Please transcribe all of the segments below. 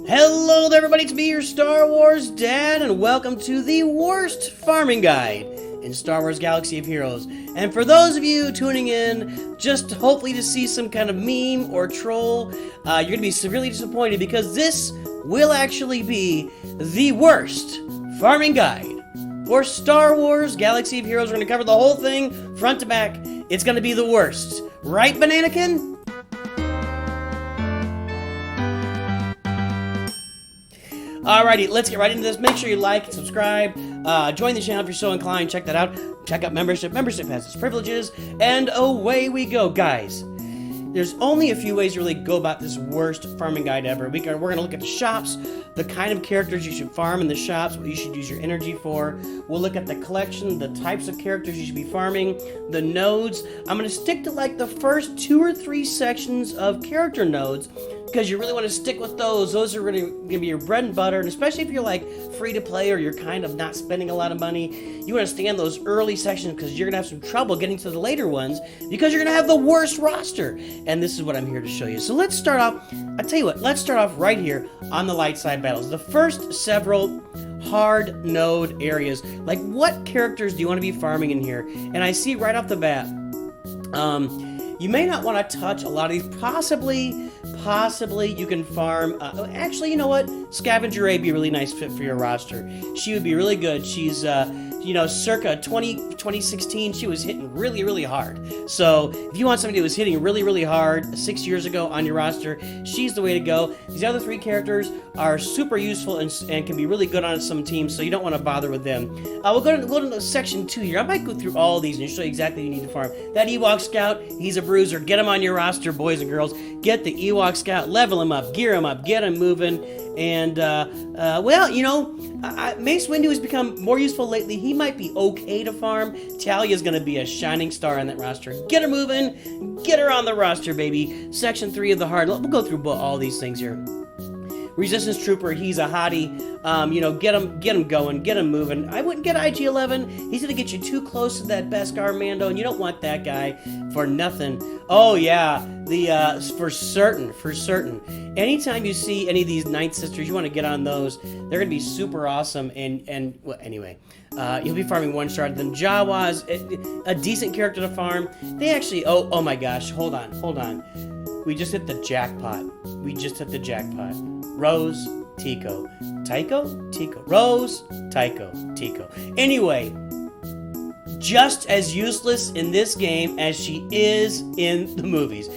Hello there everybody, it's me, your Star Wars Dad, and welcome to the worst farming guide in Star Wars Galaxy of Heroes. And for those of you tuning in, just hopefully to see some kind of meme or troll, you're going to be severely disappointed because this will actually be the worst farming guide for Star Wars Galaxy of Heroes. We're going to cover the whole thing, front to back. It's going to be the worst. Right, Bananakin? Alrighty, let's get right into this. Make sure you like and subscribe. Join the channel if you're so inclined. Check that out. Check out membership. Membership has its privileges. And away we go, guys. There's only a few ways to really go about this worst farming guide ever. We're going to look at the shops, the kind of characters you should farm in the shops, what you should use your energy for. We'll look at the collection, the types of characters you should be farming, the nodes. I'm going to stick to like the first 2 or 3 sections of character nodes, because you really want to stick with those. Those are really going to be your bread and butter, and especially if you're like free to play or you're kind of not spending a lot of money, you want to stay in those early sections because you're going to have some trouble getting to the later ones because you're going to have the worst roster. And this is what I'm here to show you. So let's start off, I'll tell you what, let's start off right here on the light side battles. The first several hard node areas, like what characters do you want to be farming in here? And I see right off the bat, you may not want to touch a lot of these. Possibly you can farm. Actually, you know what? Scavenger A would be a really nice fit for your roster. She would be really good. She's, circa 2016, she was hitting really, really hard. So if you want somebody who was hitting really, really hard 6 years ago on your roster, she's the way to go. These other 3 characters are super useful and can be really good on some teams, so you don't want to bother with them. We'll go to section 2 here. I might go through all of these and show you exactly what you need to farm. That Ewok Scout, he's a bruiser. Get him on your roster, boys and girls. Get the Ewok Scout, level him up, gear him up, get him moving. And, Mace Windu has become more useful lately. He might be okay to farm. Talia's going to be a shining star on that roster. Get her moving. Get her on the roster, baby. Section 3 of the hard. We'll go through all these things here. Resistance Trooper, he's a hottie. Get him going, get him moving. I wouldn't get IG-11. He's gonna get you too close to that Beskar Mando, and you don't want that guy for nothing. Oh yeah, for certain. Anytime you see any of these Ninth Sisters, you want to get on those. They're gonna be super awesome. And well, anyway, you'll be farming 1-star. Then Jawa's a decent character to farm. They actually. Oh my gosh, hold on. We just hit the jackpot. Rose, Tico. Rose, Tico. Anyway, just as useless in this game as she is in the movies.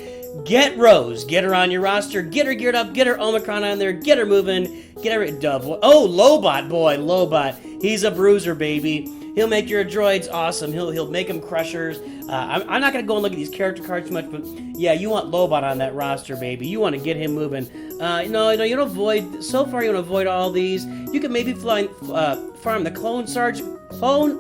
Get Rose. Get her on your roster. Get her geared up. Get her Omicron on there. Get her moving. Get her Dove. Oh, Lobot. He's a bruiser, baby. He'll make your droids awesome. He'll make them crushers. I'm not going to go and look at these character cards too much, but yeah, you want Lobot on that roster, baby. You want to get him moving. You don't avoid, so far you want to avoid all these. You can maybe farm the Clone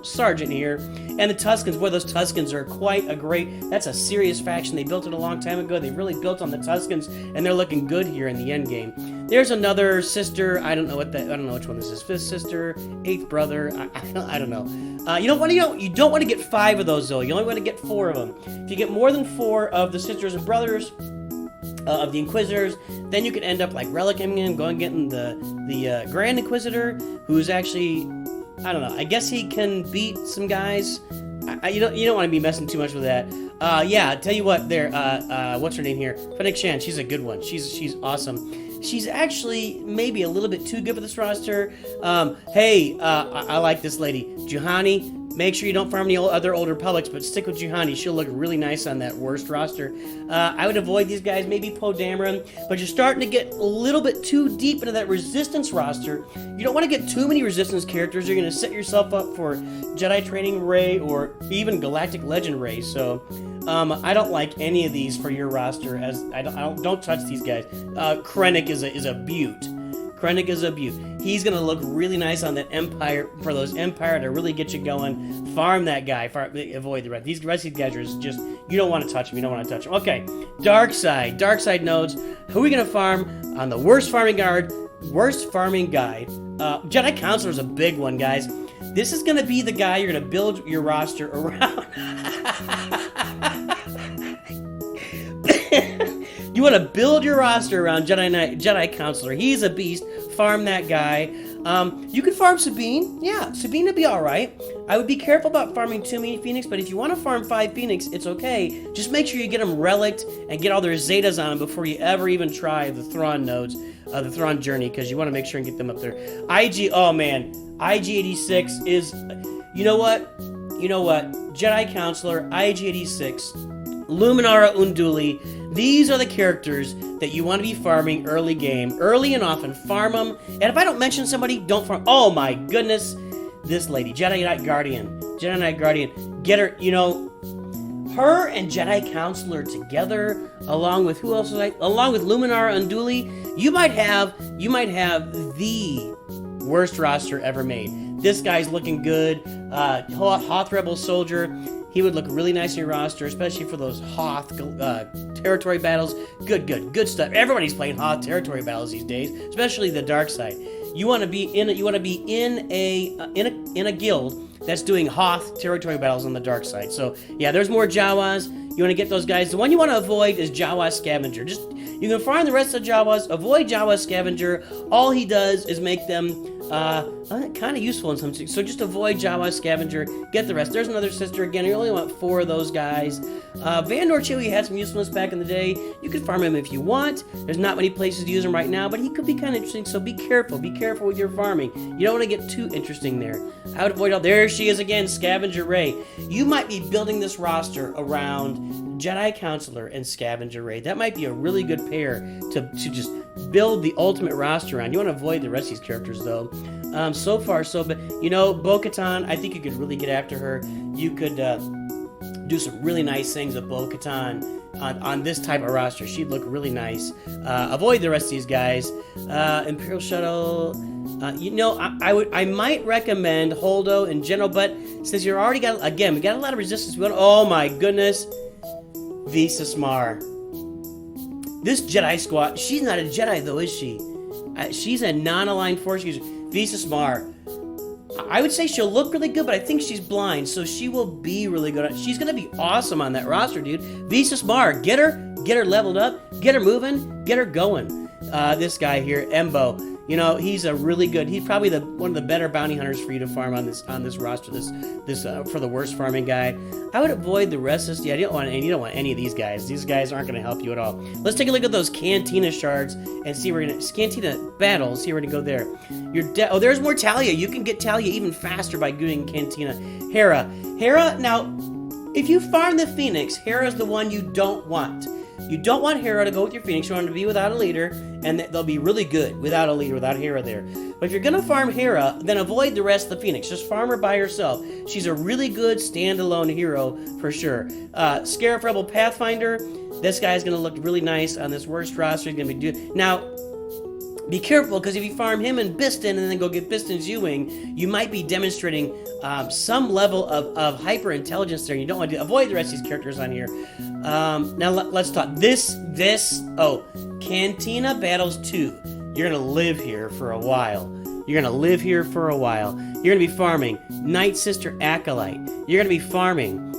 Sergeant here, and the Tuskens. Boy, those Tuskens are quite a great, that's a serious faction. They built it a long time ago. They really built on the Tuskens, and they're looking good here in the end game. There's another sister. I don't know which one this is. 5th sister, 8th brother. I don't know. You don't want to get 5 of those though. You only want to get 4 of them. If you get more than 4 of the sisters and brothers of the Inquisitors, then you can end up like relicing him, going getting the Grand Inquisitor, who's actually, I don't know. I guess he can beat some guys. You don't want to be messing too much with that. Yeah, tell you what. What's her name here? Fennec Shan. She's a good one. She's awesome. She's actually maybe a little bit too good for this roster. I like this lady, Juhani. Make sure you don't farm any other Old Republics, but stick with Juhani. She'll look really nice on that worst roster. I would avoid these guys, maybe Poe Dameron, but you're starting to get a little bit too deep into that Resistance roster. You don't want to get too many Resistance characters. You're going to set yourself up for Jedi Training Rey or even Galactic Legend Rey. So I don't like any of these for your roster. As don't touch these guys. Krennic is a beaut. He's going to look really nice on that Empire, for those Empire to really get you going. Farm that guy. Avoid the rest. These rest of these guys are just, you don't want to touch them. Okay, Dark Side nodes. Who are we going to farm on the worst farming guide? Jedi Counselor is a big one, guys. This is going to be the guy you're going to build your roster around. You want to build your roster around Jedi Counselor. He's a beast. Farm that guy. You could farm Sabine. Yeah, Sabine would be all right. I would be careful about farming too many Phoenix, but if you want to farm 5 Phoenix, it's okay. Just make sure you get them relicked and get all their Zetas on them before you ever even try the Thrawn nodes, the Thrawn journey, because you want to make sure and get them up there. Oh man, IG-86 is, you know what? Jedi Counselor, IG-86, Luminara Unduli. These are the characters that you want to be farming early game. Early and often. Farm them. And if I don't mention somebody, don't farm. Oh my goodness. This lady. Jedi Knight Guardian. Jedi Knight Guardian. Get her, her and Jedi Counselor together, along with who else was I? Along with Luminara Unduli, you might have the worst roster ever made. This guy's looking good. Hoth Rebel Soldier. He would look really nice in your roster, especially for those Hoth territory battles. Good stuff. Everybody's playing Hoth territory battles these days, especially the dark side. You want to be in a guild that's doing Hoth territory battles on the dark side. So yeah, there's more Jawas. You want to get those guys. The one you want to avoid is Jawa Scavenger. You can farm the rest of the Jawas. Avoid Jawa Scavenger. All he does is make them kind of useful in some things. So just avoid Jawa Scavenger. Get the rest. There's another sister again. You only want 4 of those guys. Vandor Chewie had some usefulness back in the day. You could farm him if you want. There's not many places to use him right now, but he could be kind of interesting. So be careful. Be careful with your farming. You don't want to get too interesting there. I would avoid all. There she is again, Scavenger Ray. You might be building this roster around Jedi Counselor and Scavenger Ray. That might be a really good pair to just build the ultimate roster on. You want to avoid the rest of these characters though. So far, but Bo-Katan, I think you could really get after her. You could do some really nice things with Bo-Katan on this type of roster. She'd look really nice. Avoid the rest of these guys. Imperial Shuttle. I might recommend Holdo in general, but since you're already got, again, we got a lot of resistance. Oh my goodness. Visa Smar. This Jedi squad, she's not a Jedi though, is she? She's a non-aligned force user. Visa Smar. I would say she'll look really good, but I think she's blind, so she will be really good. She's going to be awesome on that roster, dude. Visa Smar. Get her leveled up, get her moving, get her going. This guy here, Embo. He's a really good. He's probably one of the better bounty hunters for you to farm on this roster. This for the worst farming guy. I would avoid the rest of this. Yeah, you don't want any of these guys. These guys aren't going to help you at all. Let's take a look at those Cantina shards and see where we're gonna Cantina battles. See where to go there. There's more Talia. You can get Talia even faster by doing Cantina. Hera. Now, if you farm the Phoenix, Hera's the one you don't want. You don't want Hera to go with your Phoenix. You want her to be without a leader, and they'll be really good without a leader, without Hera there. But if you're going to farm Hera, then avoid the rest of the Phoenix. Just farm her by herself. She's a really good standalone hero for sure. Scarif Rebel Pathfinder. This guy's going to look really nice on this worst roster. He's going to be doing... Now, be careful, because if you farm him and Biston and then go get Biston's U-Wing, you might be demonstrating some level of hyper-intelligence there. You don't want to avoid the rest of these characters on here. Now, let's talk. Cantina Battles 2. You're going to live here for a while. You're going to be farming Night Sister Acolyte. You're going to be farming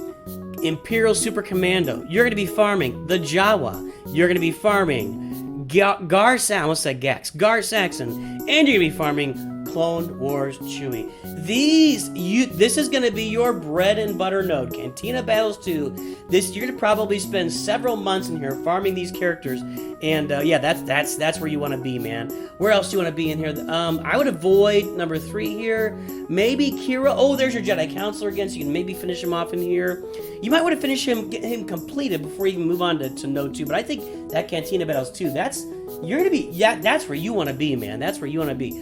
Imperial Super Commando. You're going to be farming the Jawa. You're going to be farming Gar Saxon, and you're gonna be farming Clone Wars Chewie. This is gonna be your bread and butter node. Cantina Battles 2. You're gonna probably spend several months in here farming these characters, and yeah, that's where you want to be, man. Where else do you want to be in here? I would avoid number 3 here. Maybe Kira. Oh, there's your Jedi Counselor again, so you can maybe finish him off in here. You might want to finish him, get him completed before you can move on to node 2. But I think that Cantina Battles 2, that's where you want to be, man. That's where you want to be.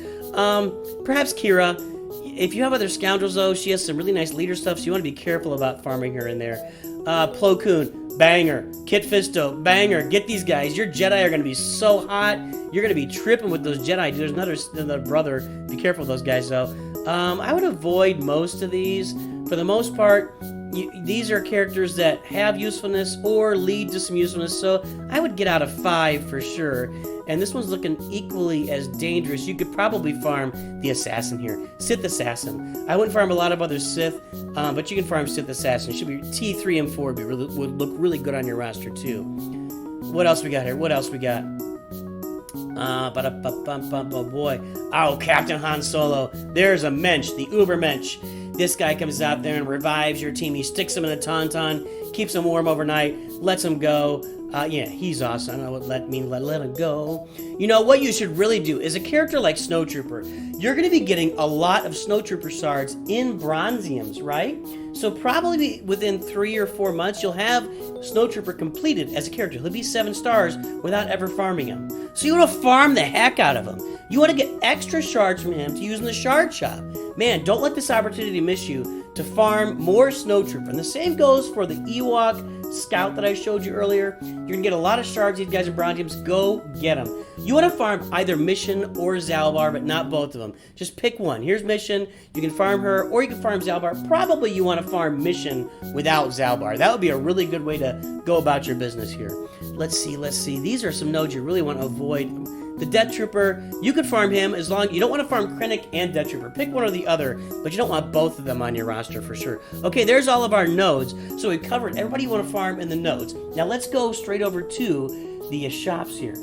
Perhaps Kira. If you have other scoundrels, though, she has some really nice leader stuff, so you want to be careful about farming her in there. Plo Koon, banger. Kit Fisto, banger. Get these guys. Your Jedi are going to be so hot. You're going to be tripping with those Jedi. There's another brother. Be careful with those guys, though. I would avoid most of these. For the most part, these are characters that have usefulness or lead to some usefulness, so I would get out of 5 for sure. And this one's looking equally as dangerous. You could probably farm the Assassin here. Sith Assassin. I wouldn't farm a lot of other Sith, but you can farm Sith Assassin. It should be T3 and 4 would look really good on your roster too. What else we got here? What else we got? Oh boy. Oh, Captain Han Solo. There's a mensch, the Uber mensch. This guy comes out there and revives your team. He sticks them in a tauntaun, keeps them warm overnight, lets them go. Yeah, he's awesome. I don't know what let him go. You know, what you should really do is a character like Snowtrooper. You're going to be getting a lot of Snowtrooper shards in Bronziums, right? So probably within 3 or 4 months, you'll have Snowtrooper completed as a character. He'll be 7 stars without ever farming him. So you want to farm the heck out of him. You want to get extra shards from him to use in the shard shop. Man, don't let this opportunity miss you to farm more Snowtrooper. And the same goes for the Ewok Scout that I showed you earlier. You're going to get a lot of shards, these guys in Bronziums. Go get them. You want to farm either Mission or Zalbar, but not both of them. Just pick one. Here's Mission. You can farm her, or you can farm Zalbar. Probably you want to farm Mission without Zalbar. That would be a really good way to go about your business here. Let's see. These are some nodes you really want to avoid. The Death Trooper, you could farm him as long... You don't want to farm Krennic and Death Trooper. Pick one or the other, but you don't want both of them on your roster for sure. Okay, there's all of our nodes. So we've covered everybody you want to farm in the nodes. Now let's go straight over to the shops here.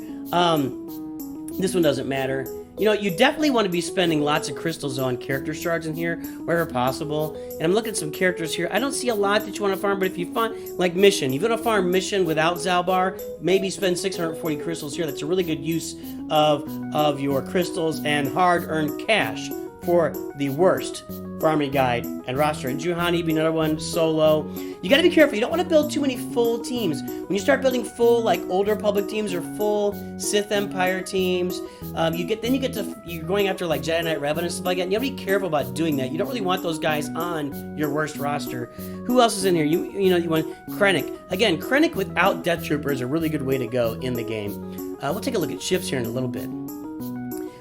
This one doesn't matter. You know, you definitely want to be spending lots of Crystal Zone character shards in here, wherever possible. And I'm looking at some characters here. I don't see a lot that you want to farm, but if you find, like Mission, you're going to farm Mission without Zalbar, maybe spend 640 crystals here. That's a really good use of your crystals and hard-earned cash for the worst farming guide and roster. And Juhani be another one, Solo. You got to be careful. You don't want to build too many full teams. When you start building full, like Old Republic teams or full Sith Empire teams, you're going after like Jedi Knight Revenant and stuff like that. And you have to be careful about doing that. You don't really want those guys on your worst roster. Who else is in here? You want Krennic. Again, Krennic without Death Trooper is a really good way to go in the game. We'll take a look at ships here in a little bit.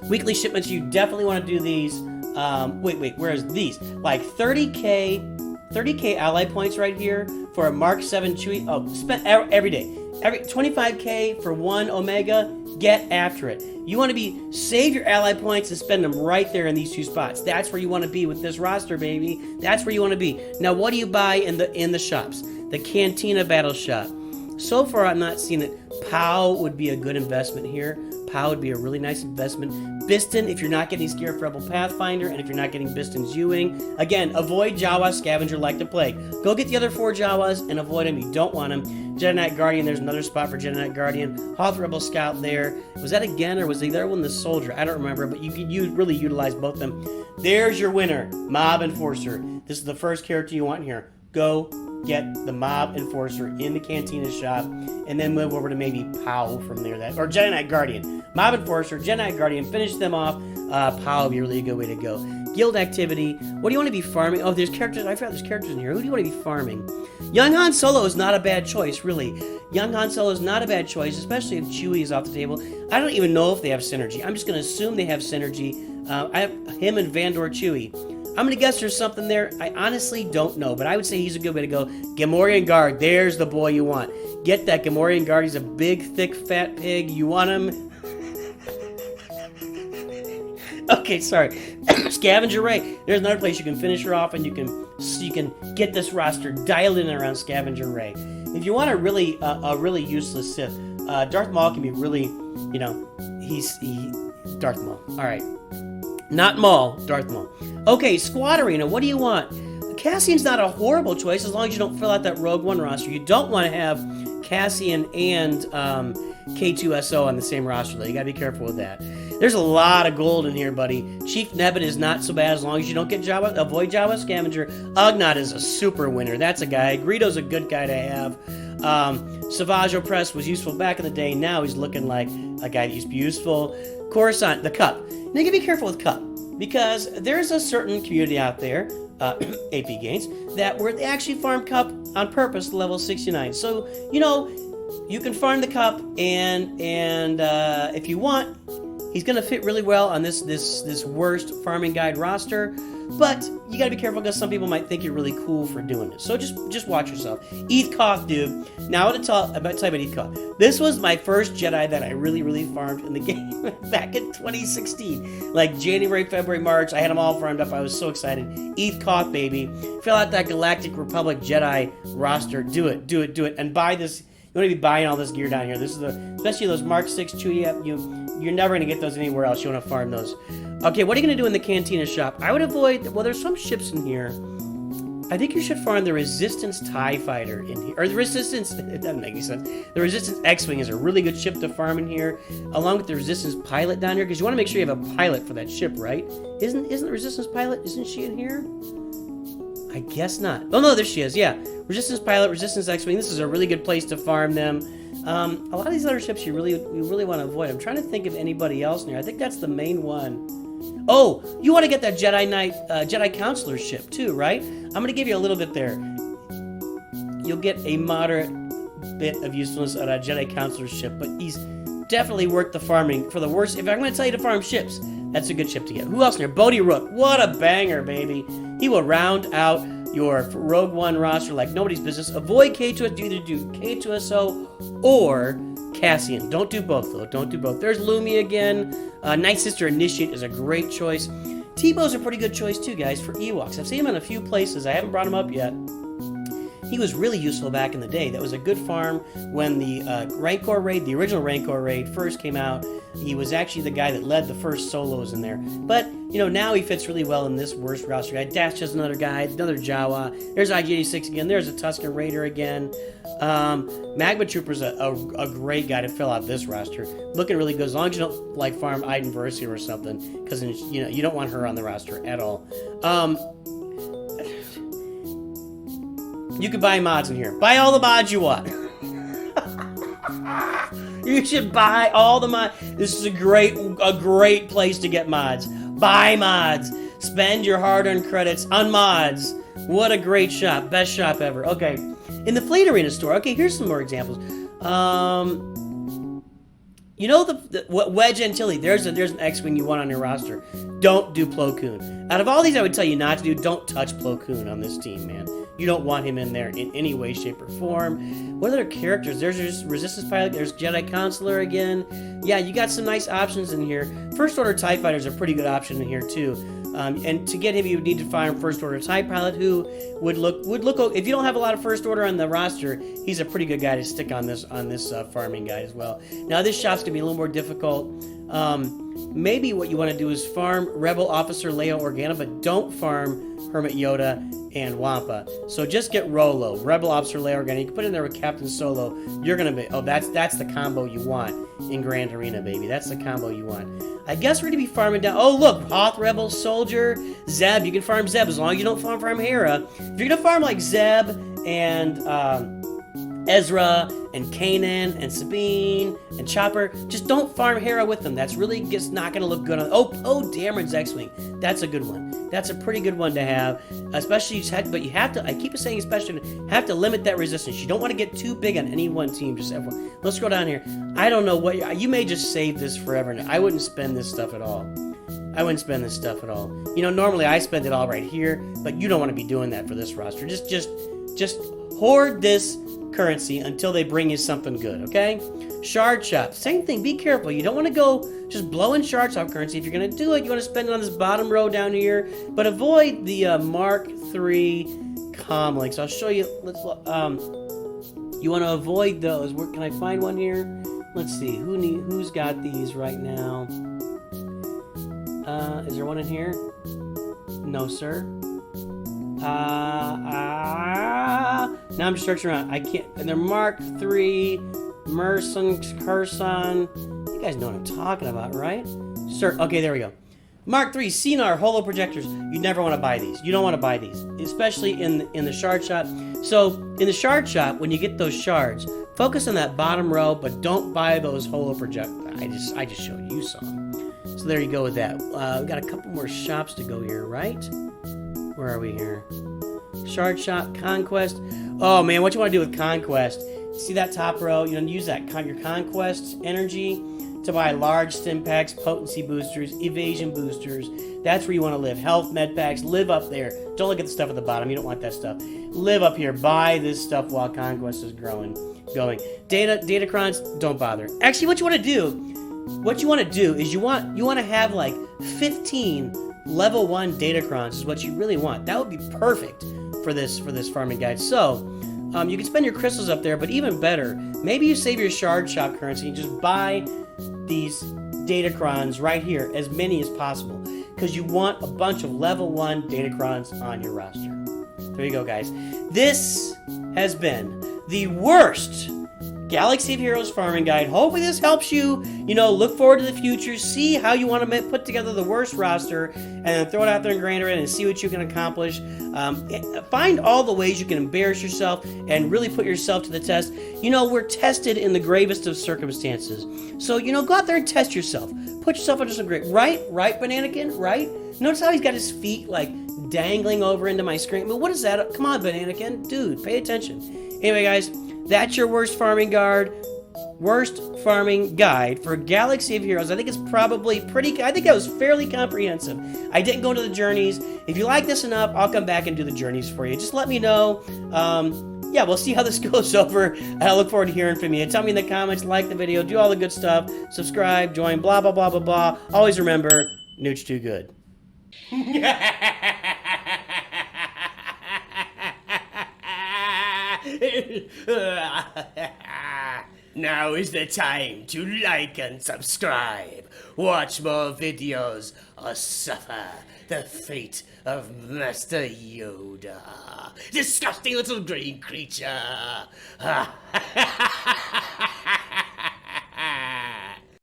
Weekly shipments, you definitely want to do these. Where's these? Like 30k ally points right here for a Mark 7 Chewie. Oh, spend every day. 25k for one Omega. Get after it. You want to save your ally points and spend them right there in these two spots. That's where you want to be with this roster, baby. That's where you want to be. Now, what do you buy in the shops? The Cantina Battle Shop. So far, I'm not seeing it. POW would be a good investment here. POW would be a really nice investment. Biston, if you're not getting Scarif Rebel Pathfinder, and if you're not getting Biston's Ewing, again, avoid Jawa Scavenger like the plague. Go get the other 4 Jawas and avoid them. You don't want them. Jedi Knight Guardian, there's another spot for Jedi Knight Guardian. Hoth Rebel Scout there. Was that again, or was the other one the Soldier? I don't remember, but you could really utilize both of them. There's your winner, Mob Enforcer. This is the first character you want here. Go get the Mob Enforcer in the Cantina shop, and then move over to maybe POW from there. Or Jedi Knight Guardian. Mob Enforcer, Jedi Knight Guardian, finish them off. POW would be a really good way to go. Guild activity. What do you want to be farming? Oh, there's characters. I forgot there's characters in here. Who do you want to be farming? Young Han Solo is not a bad choice, really. Young Han Solo is not a bad choice, especially if Chewie is off the table. I don't even know if they have synergy. I'm just going to assume they have synergy. I have him and Vandor Chewie. I'm going to guess there's something there. I honestly don't know, but I would say he's a good way to go. Gamorrean Guard, there's the boy you want. Get that Gamorrean Guard. He's a big, thick, fat pig. You want him? Okay, sorry. Scavenger Ray. There's another place you can finish her off, and you can get this roster dialed in around Scavenger Ray. If you want a really useless Sith, Darth Maul can be really, he's Darth Maul. All right. Not Maul, Darth Maul. Okay, Squad Arena, what do you want? Cassian's not a horrible choice as long as you don't fill out that Rogue One roster. You don't want to have Cassian and K2SO on the same roster, though. You gotta be careful with that. There's a lot of gold in here, buddy. Chief Nebbit is not so bad as long as you don't get Jawa. Avoid Jawa Scavenger. Ugnaught is a super winner. That's a guy. Greedo's a good guy to have. Savage Opress was useful back in the day. Now he's looking like a guy that used to be useful. Coruscant, the Cup. Now you gotta be careful with Cup, because there's a certain community out there, AP Gains, where they actually farm Cup on purpose to level 69. So, you can farm the Cup, and if you want, he's going to fit really well on this worst farming guide roster, but you got to be careful because some people might think you're really cool for doing it. So just watch yourself. Eth Koth, dude. Now I'm tell you about Eth Koth. This was my first Jedi that I really farmed in the game back in 2016. Like January, February, March, I had them all farmed up. I was so excited. Eth Koth, baby. Fill out that Galactic Republic Jedi roster. Do it. And buy this. want to be buying all this gear down here. This is especially those Mark 6 Chewie. You're never going to get those anywhere else. You want to farm those. Okay, what are you going to do in the Cantina shop? I would avoid, well, there's some ships in here. I think you should farm the Resistance TIE Fighter in here. Or the Resistance, it doesn't make any sense. The Resistance X-Wing is a really good ship to farm in here, along with the Resistance Pilot down here, because you want to make sure you have a pilot for that ship, right? Isn't the Resistance Pilot, isn't she in here? I guess not. Oh, no, there she is, yeah. Resistance Pilot, Resistance X-Wing. This is a really good place to farm them. A lot of these other ships you really want to avoid. I'm trying to think of anybody else in here. I think that's the main one. Oh, you want to get that Jedi Knight, Jedi Counselor ship too, right? I'm going to give you a little bit there. You'll get a moderate bit of usefulness out of Jedi Counselor ship, but he's definitely worth the farming. For the worst, if I'm going to tell you to farm ships, that's a good ship to get. Who else in here? Bodhi Rook. What a banger, baby. He will round out your Rogue One roster like nobody's business. Avoid K2SO. Either do K2SO or Cassian. Don't do both, though. Don't do both. There's Lumi again. Night Sister Initiate is a great choice. T-Bow's a pretty good choice, too, guys, for Ewoks. I've seen him in a few places. I haven't brought him up yet. He was really useful back in the day. That was a good farm when the Rancor raid, the original Rancor raid, first came out. He was actually the guy that led the first solos in there. But, you know, now he fits really well in this worst roster guy. Dash is another guy, another Jawa. There's IG-86 again. There's a Tusken Raider again. Magma Trooper's a great guy to fill out this roster. Looking really good, as long as you don't, like, farm Iden Versio or something. Because, you know, you don't want her on the roster at all. You can buy mods in here. Buy all the mods you want. You should buy all the mods. This is a great place to get mods. Buy mods. Spend your hard-earned credits on mods. What a great shop. Best shop ever. Okay. In the Fleet Arena store. Okay, here's some more examples. You know what Wedge Antilles, there's an X-Wing you want on your roster. Don't do Plo Koon. Out of all these I would tell you not to do, don't touch Plo Koon on this team, man. You don't want him in there in any way, shape, or form. What other characters? There's Resistance Pilot, there's Jedi Counselor again. Yeah, you got some nice options in here. First Order TIE Fighter is a pretty good option in here too. And to get him, you would need to find First Order TIE Pilot, who would look. If you don't have a lot of First Order on the roster, he's a pretty good guy to stick on this farming guy as well. Now this shop's gonna be a little more difficult. Maybe what you want to do is farm Rebel Officer Leia Organa, but don't farm Hermit Yoda and Wampa. So just get Rolo, Rebel Officer Leia Organa. You can put in there with Captain Solo. You're gonna be that's the combo you want in Grand Arena, baby. That's the combo you want. I guess we're gonna be farming down. Oh look, Hoth Rebel Soldier, Zeb. You can farm Zeb as long as you don't farm Hera. If you're gonna farm like Zeb and Ezra and Kanan and Sabine and Chopper, just don't farm Hera with them. That's really just not going to look good on. Oh, Dameron's X-Wing. That's a good one. That's a pretty good one to have, especially but you have to. I keep saying especially have to limit that resistance. You don't want to get too big on any one team. Just everyone. Let's go down here. I don't know what you may just save this forever. I wouldn't spend this stuff at all. I wouldn't spend this stuff at all. You know, normally I spend it all right here, but you don't want to be doing that for this roster. Just hoard this currency until they bring you something good, okay? Shard shop, same thing. Be careful. You don't want to go just blowing shards off currency. If you're going to do it, you want to spend it on this bottom row down here, but avoid the Mark III comlinks. I'll show you. You want to avoid those. Where can I find one here? Let's see. Who's got these right now? Is there one in here? No, sir. Now I'm just searching around. I can't. And they're Mark III, Merson, Curson. You guys know what I'm talking about, right? Sir. Okay, there we go. Mark III, Cinar, Holo Projectors. You never want to buy these. You don't want to buy these, especially in the shard shop. So in the shard shop, when you get those shards, focus on that bottom row, but don't buy those Holo Projectors. I just showed you some. So there you go with that. We've got a couple more shops to go here, right? Where are we here? Shard shop, Conquest. Oh man, what you want to do with Conquest? See that top row? You know, use that your Conquest energy to buy large stim packs, potency boosters, evasion boosters. That's where you want to live. Health med packs. Live up there. Don't look at the stuff at the bottom. You don't want that stuff. Live up here. Buy this stuff while Conquest is going. Datacrons, don't bother. Actually, what you want to do is you want to have like 15 level 1 Datacrons is what you really want. That would be perfect for this farming guide. So You can spend your crystals up there, but even better, maybe you save your shard shop currency and just buy these Datacrons right here, as many as possible, because you want a bunch of level 1 Datacrons on your roster. There you go, guys. This has been the worst Galaxy of Heroes farming guide. Hopefully this helps you, look forward to the future, see how you want to put together the worst roster, and then throw it out there and grind it and see what you can accomplish. Find all the ways you can embarrass yourself and really put yourself to the test. We're tested in the gravest of circumstances. So, go out there and test yourself. Put yourself under some great... Right, Bananakin? Right? Notice how he's got his feet, dangling over into my screen. But what is that? Come on, Bananakin. Dude, pay attention. Anyway, guys, that's your worst farming guide for Galaxy of Heroes. I think it's probably I think that was fairly comprehensive. I didn't go into the journeys. If you like this enough, I'll come back and do the journeys for you. Just let me know. Yeah, we'll see how this goes over. And I look forward to hearing from you. Tell me in the comments, like the video, do all the good stuff, subscribe, join, blah, blah, blah, blah, blah. Always remember, Nooch too good. Now is the time to like and subscribe. Watch more videos or suffer the fate of Master Yoda. Disgusting little green creature.